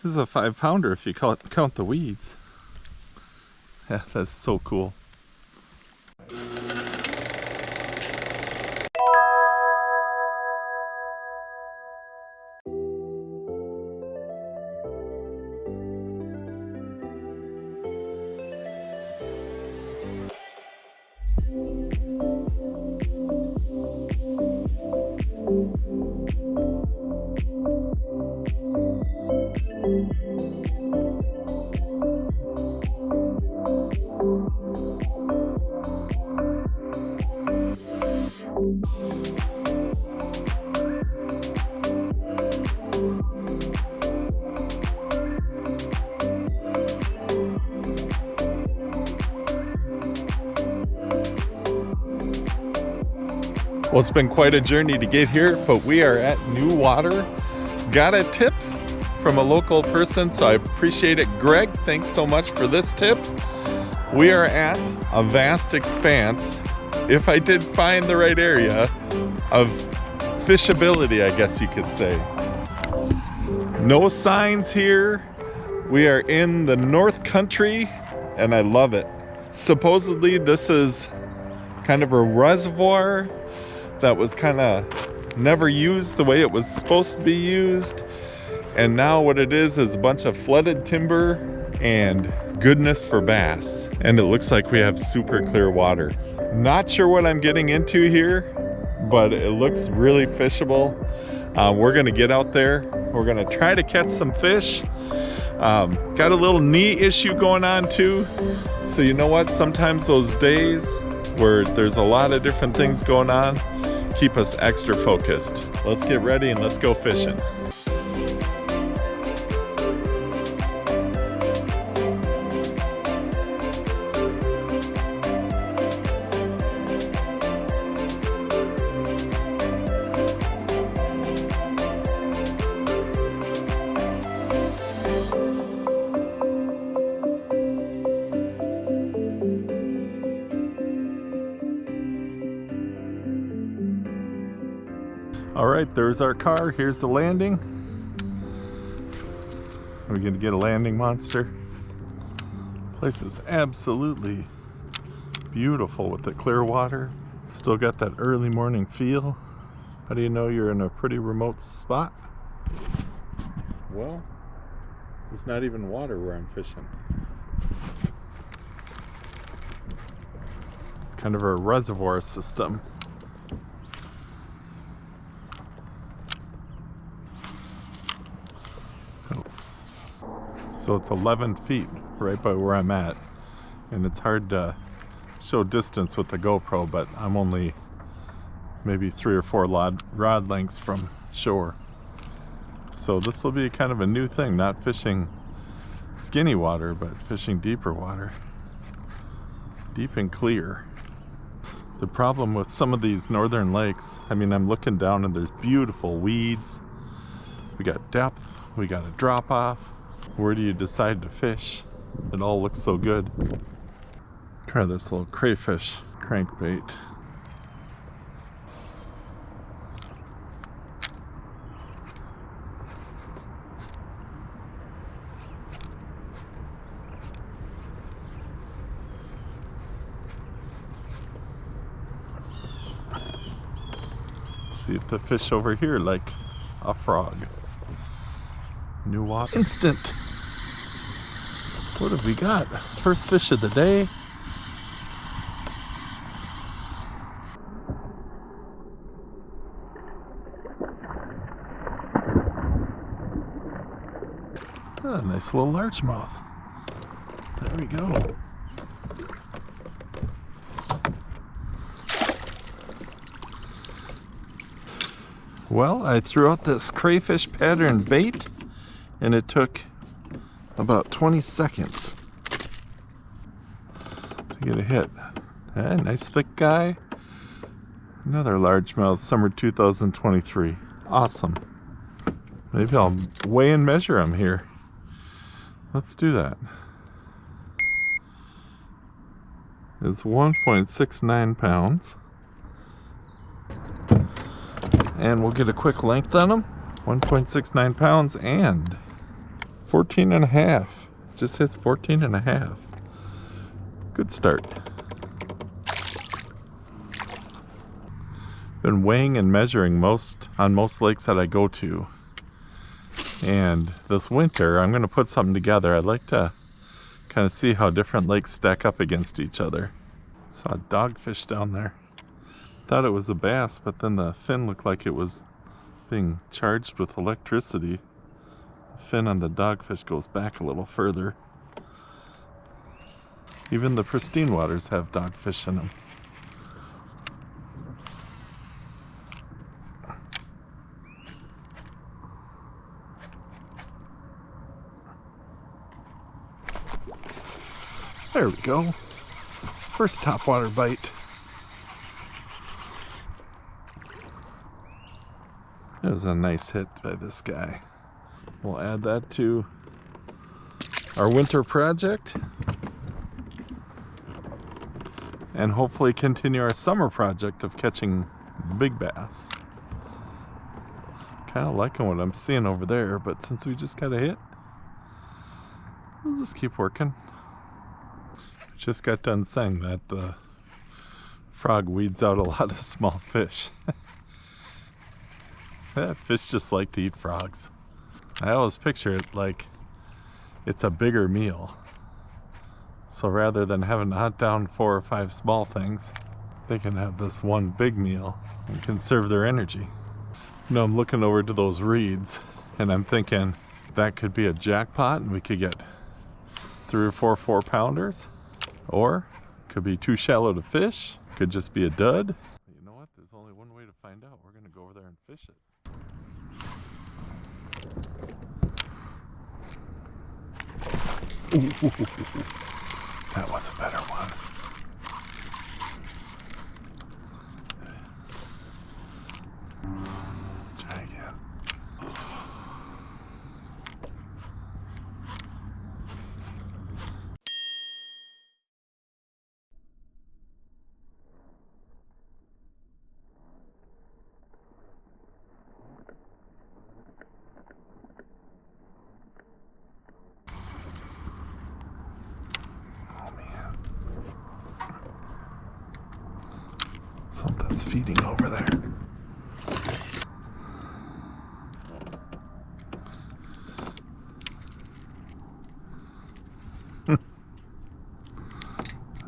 This is a 5-pounder if you count the weeds. Yeah, that's so cool. Well, it's been quite a journey to get here, but we are at new water. Got a tip from a local person, so I appreciate it. Greg, thanks so much for this tip. We are at a vast expanse, if I did find the right area, of fishability, I guess you could say. No signs here. We are in the North Country, and I love it. Supposedly, this is kind of a reservoir that was kind of never used the way it was supposed to be used. And now what it is a bunch of flooded timber and goodness for bass. And it looks like we have super clear water. Not sure what I'm getting into here, but it looks really fishable. We're gonna get out there. We're gonna try to catch some fish. Got a little knee issue going on too. So you know what? Sometimes those days where there's a lot of different things going on, keep us extra focused. Let's get ready and let's go fishing. All right, there's our car. Here's the landing. Are we gonna get a landing monster? Place is absolutely beautiful with the clear water. Still got that early morning feel. How do you know you're in a pretty remote spot? Well, there's not even water where I'm fishing. It's kind of a reservoir system. So it's 11 feet right by where I'm at, and it's hard to show distance with the GoPro, but I'm only maybe 3 or 4 rod lengths from shore. So this will be kind of a new thing, not fishing skinny water, but fishing deeper water. Deep and clear. The problem with some of these northern lakes, I mean, I'm looking down and there's beautiful weeds. We got depth, we got a drop off. Where do you decide to fish? It all looks so good. Try this little crayfish crankbait. See if the fish over here like a frog. New water. Instant. What have we got? First fish of the day. Oh, nice little largemouth. There we go. Well, I threw out this crayfish pattern bait, and it took about 20 seconds to get a hit. Nice thick guy. Another largemouth, summer 2023. Awesome. Maybe I'll weigh and measure them here. Let's do that. It's 1.69 pounds. And we'll get a quick length on them. 1.69 pounds and 14 and a half. Just hits 14 and a half. Good start. Been weighing and measuring on most lakes that I go to. And this winter, I'm going to put something together. I'd like to kind of see how different lakes stack up against each other. Saw a dogfish down there. Thought it was a bass, but then the fin looked like it was being charged with electricity. The fin on the dogfish goes back a little further. Even the pristine waters have dogfish in them. There we go. First topwater bite. That was a nice hit by this guy. We'll add that to our winter project. And hopefully continue our summer project of catching big bass. Kind of liking what I'm seeing over there, but since we just got a hit, we'll just keep working. Just got done saying that the frog weeds out a lot of small fish. Yeah, fish just like to eat frogs. I always picture it like it's a bigger meal. So rather than having to hunt down 4 or 5 small things, they can have this one big meal and conserve their energy. You know, I'm looking over to those reeds and I'm thinking that could be a jackpot and we could get 3 or 4 4-pounders. Or could be too shallow to fish, could just be a dud. But you know what? There's only one way to find out. We're going to go over there and fish it. Ooh, that was a better one. Try again. Something's feeding over there.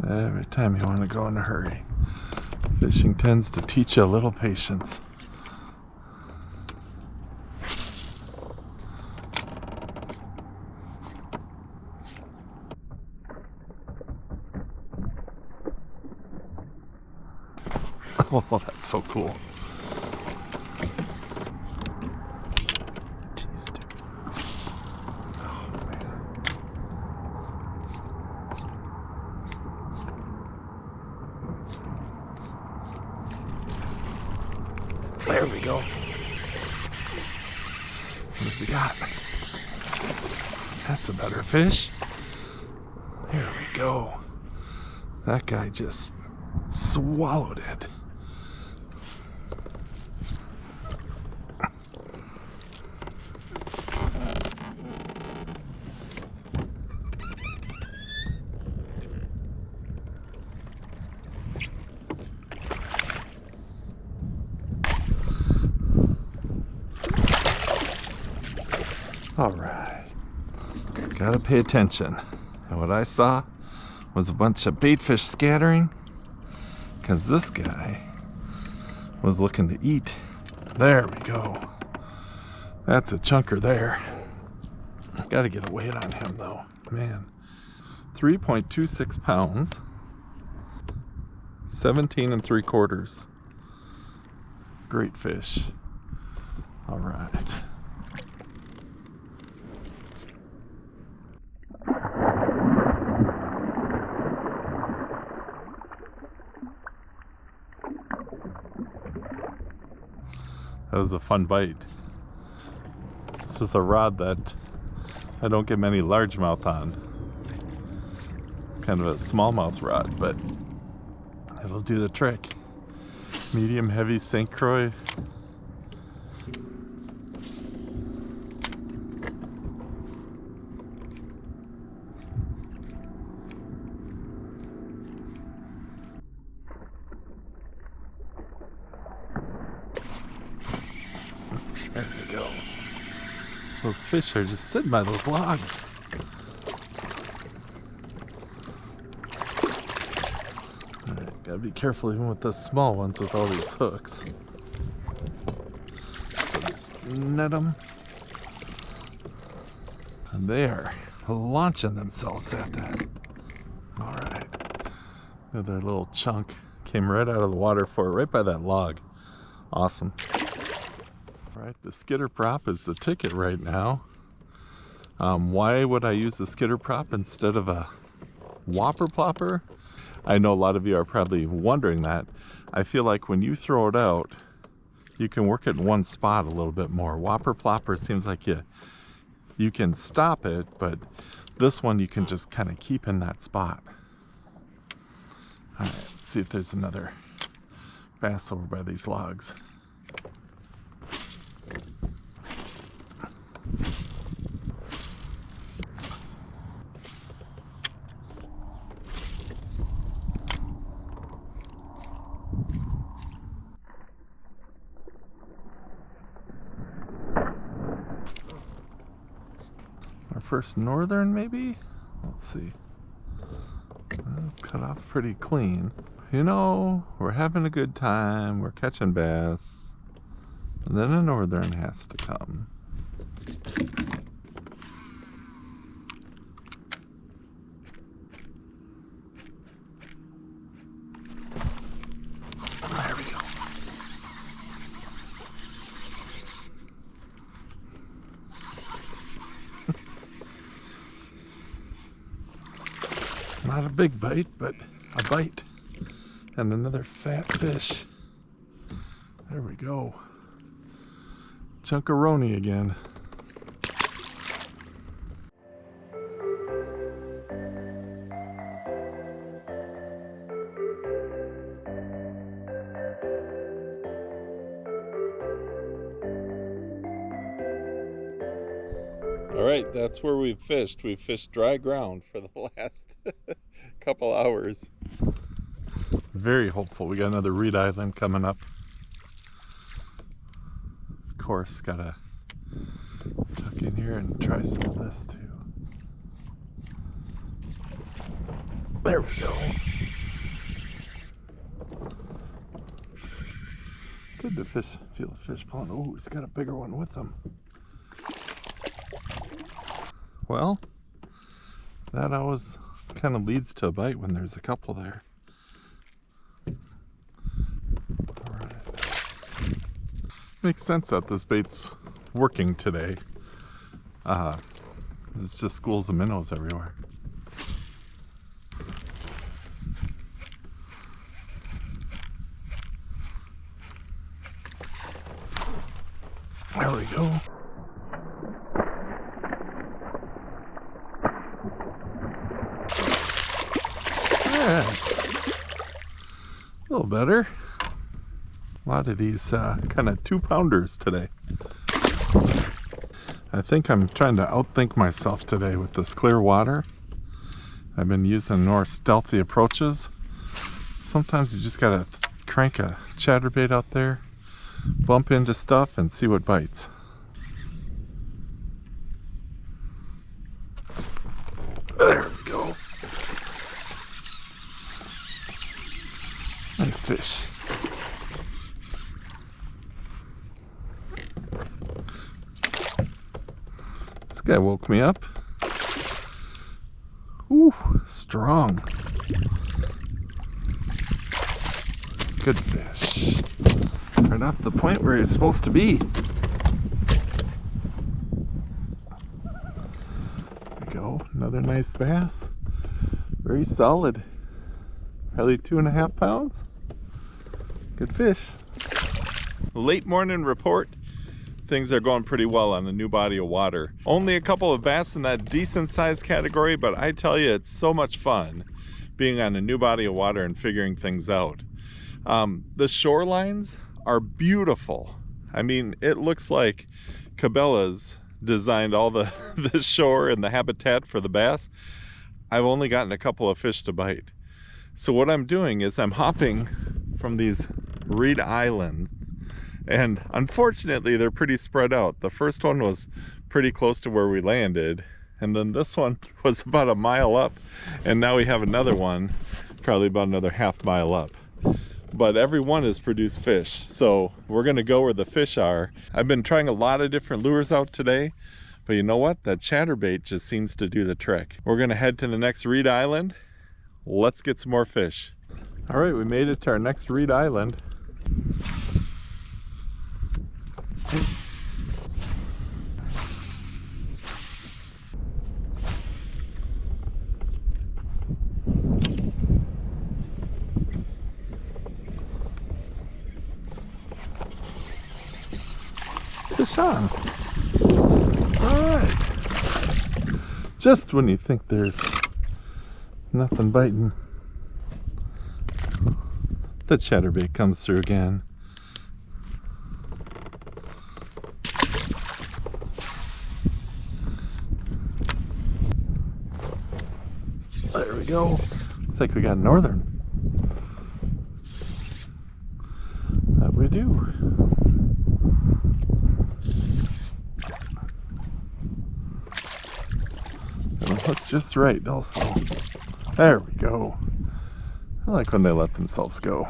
Every time you want to go in a hurry, fishing tends to teach you a little patience. Oh, that's so cool. Jeez, dude. Oh, man. There we go. What have we got? That's a better fish. There we go. That guy just swallowed it. All right, gotta pay attention. And what I saw was a bunch of baitfish scattering because this guy was looking to eat. There we go. That's a chunker there. Gotta get a weight on him though, man. 3.26 pounds, 17 3/4. Great fish. All right. That was a fun bite. This is a rod that I don't get many largemouth on. Kind of a smallmouth rod, but it'll do the trick. Medium heavy St. Croix. Those fish are just sitting by those logs. Alright, gotta be careful even with the small ones with all these hooks. So just net them. And they are launching themselves at that. Alright. Another little chunk came right out of the water for it, right by that log. Awesome. Alright, the Skitterprop is the ticket right now. Why would I use the Skitterprop instead of a whopper plopper? I know a lot of you are probably wondering that. I feel like when you throw it out, you can work it in one spot a little bit more. Whopper plopper seems like you can stop it, but this one you can just kind of keep in that spot. Alright, let's see if there's another bass over by these logs. Our first northern, maybe? Let's see. Cut off pretty clean. You know, we're having a good time, we're catching bass, and then a northern has to come. There we go. Not a big bite, but a bite. And another fat fish. There we go. Chunkaroni again. All right, that's where we've fished. We've fished dry ground for the last couple hours. Very hopeful. We got another reed island coming up. Of course, gotta tuck in here and try some of this too. There we go. Good to fish, feel the fish pulling. Oh, he's got a bigger one with him. Well, that always kind of leads to a bite when there's a couple there. All right. Makes sense that this bait's working today. There's just schools of minnows everywhere. There we go. Yeah. A little better. A lot of these kind of 2-pounders today. I think I'm trying to outthink myself today with this clear water. I've been using more stealthy approaches. Sometimes you just gotta crank a chatterbait out there, bump into stuff, and see what bites. There we go. Nice fish. This guy woke me up. Ooh, strong. Good fish. Right off the point where he's supposed to be. There we go. Another nice bass. Very solid. Probably 2.5 pounds. Good fish. Late morning report. Things are going pretty well on a new body of water. Only a couple of bass in that decent size category, but I tell you, it's so much fun being on a new body of water and figuring things out. The shorelines are beautiful. I mean, it looks like Cabela's designed all the shore and the habitat for the bass. I've only gotten a couple of fish to bite. So what I'm doing is I'm hopping from these reed islands And unfortunately, they're pretty spread out. The first one was pretty close to where we landed, and then this one was about a mile up, and now we have another one probably about another half mile up. But every one has produced fish, so we're gonna go where the fish are. I've been trying a lot of different lures out today, but you know what? That chatterbait just seems to do the trick. We're gonna head to the next reed island. Let's get some more fish. All right, we made it to our next reed island. Fish on. All right. Just when you think there's nothing biting, the chatterbait comes through again. There we go. Looks like we got northern. That we do. It'll hook just right also. There we go. I like when they let themselves go.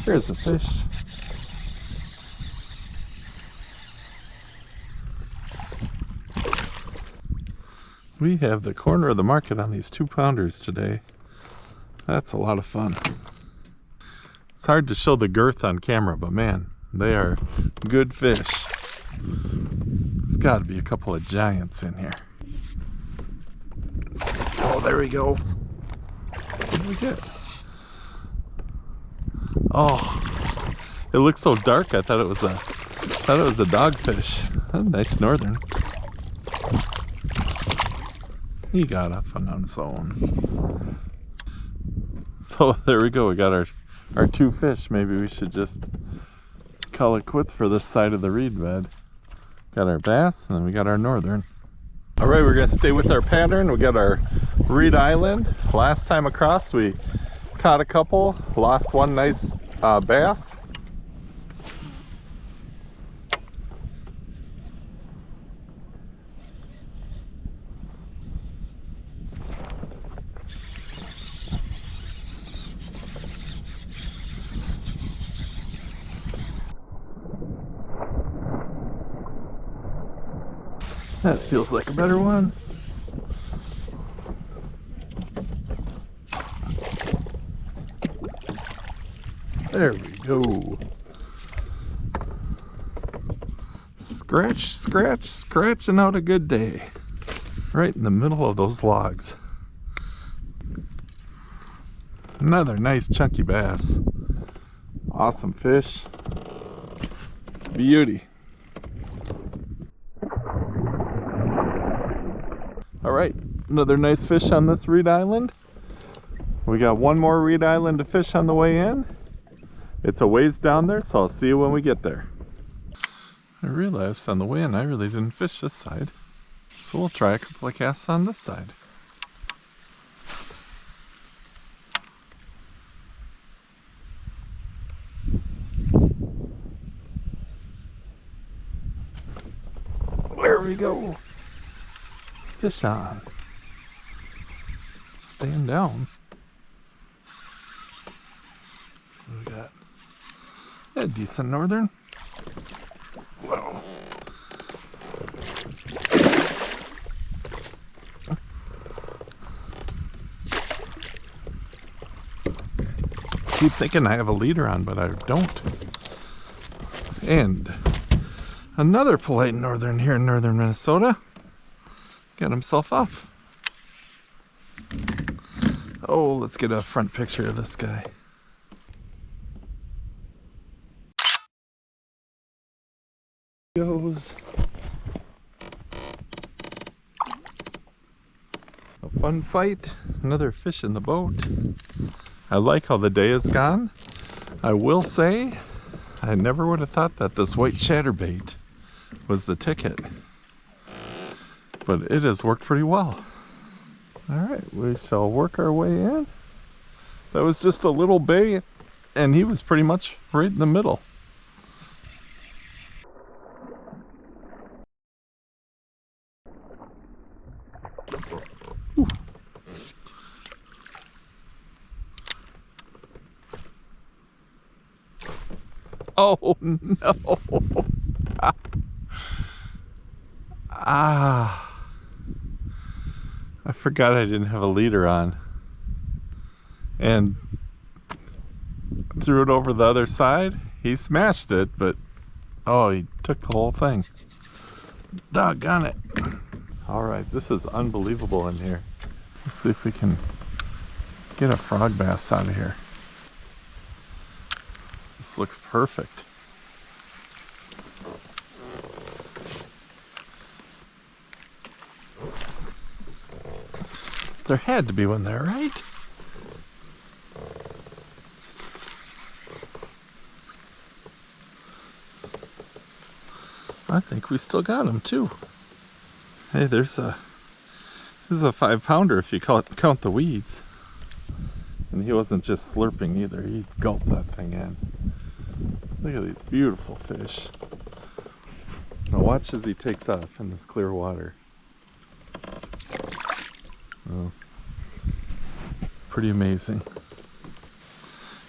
There's a fish. We have the corner of the market on these 2-pounders today. That's a lot of fun. It's hard to show the girth on camera, but man, they are good fish. There's got to be a couple of giants in here. Oh, there we go. What did we get? Oh, it looks so dark. I thought it was a dogfish. A nice northern. He got up on his own. So there we go. We got our 2 fish. Maybe we should just call it quits for this side of the reed bed. Got our bass, and then we got our northern. All right, we're gonna stay with our pattern. We got our reed island. Last time across, we caught a couple, lost one nice bass. That feels like a better one. There we go. Scratch, scratch, scratching out a good day. Right in the middle of those logs. Another nice chunky bass. Awesome fish. Beauty. All right, another nice fish on this reed island. We got one more reed island to fish on the way in. It's a ways down there, so I'll see you when we get there. I realized on the way in I really didn't fish this side, so we'll try a couple of casts on this side. There we go. Fish on. Stand down. What do we got? A decent northern. Whoa. Keep thinking I have a leader on, but I don't. And another polite northern here in northern Minnesota. Got himself off. Oh, let's get a front picture of this guy. Goes. A fun fight. Another fish in the boat. I like how the day is gone. I will say, I never would have thought that this white chatterbait was the ticket. But it has worked pretty well. All right, we shall work our way in. That was just a little bay, and he was pretty much right in the middle. Ooh. Oh no! Ah, I forgot I didn't have a leader on, and threw it over the other side. He smashed it, but oh, he took the whole thing. Doggone it. All right, this is unbelievable in here. Let's see if we can get a frog bass out of here. This looks perfect. There had to be one there, right? I think we still got him too. Hey, this is a 5-pounder if you count the weeds. And he wasn't just slurping either, he gulped that thing in. Look at these beautiful fish. Now watch as he takes off in this clear water. Oh, pretty amazing.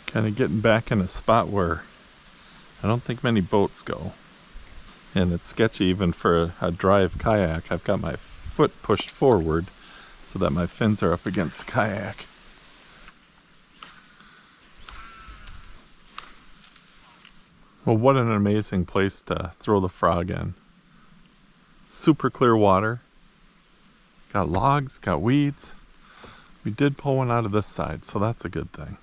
Kind of getting back in a spot where I don't think many boats go. And it's sketchy even for a drive kayak. I've got my foot pushed forward so that my fins are up against the kayak. Well, what an amazing place to throw the frog in. Super clear water. Got logs, got weeds. We did pull one out of this side, so that's a good thing.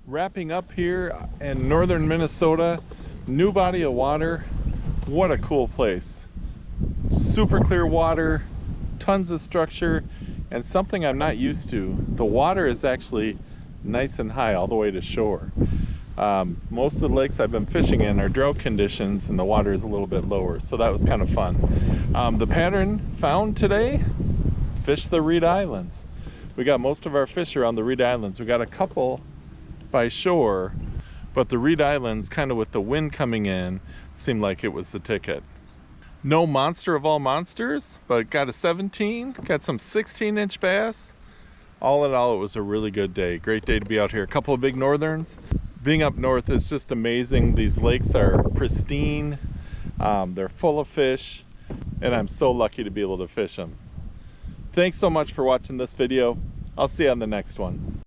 Wrapping up here in northern Minnesota, new body of water. What a cool place. Super clear water, tons of structure, and something I'm not used to. The water is actually nice and high all the way to shore. Most of the lakes I've been fishing in are drought conditions and the water is a little bit lower, so that was kind of fun. The pattern found today, fish the Reed Islands. We got most of our fish around the Reed Islands. We got a couple by shore, but the Reed Islands, kind of with the wind coming in, seemed like it was the ticket. No monster of all monsters, but got a 17, got some 16-inch bass. All in all, it was a really good day. Great day to be out here. A couple of big northerns. Being up north is just amazing. These lakes are pristine. They're full of fish, and I'm so lucky to be able to fish them. Thanks so much for watching this video. I'll see you on the next one.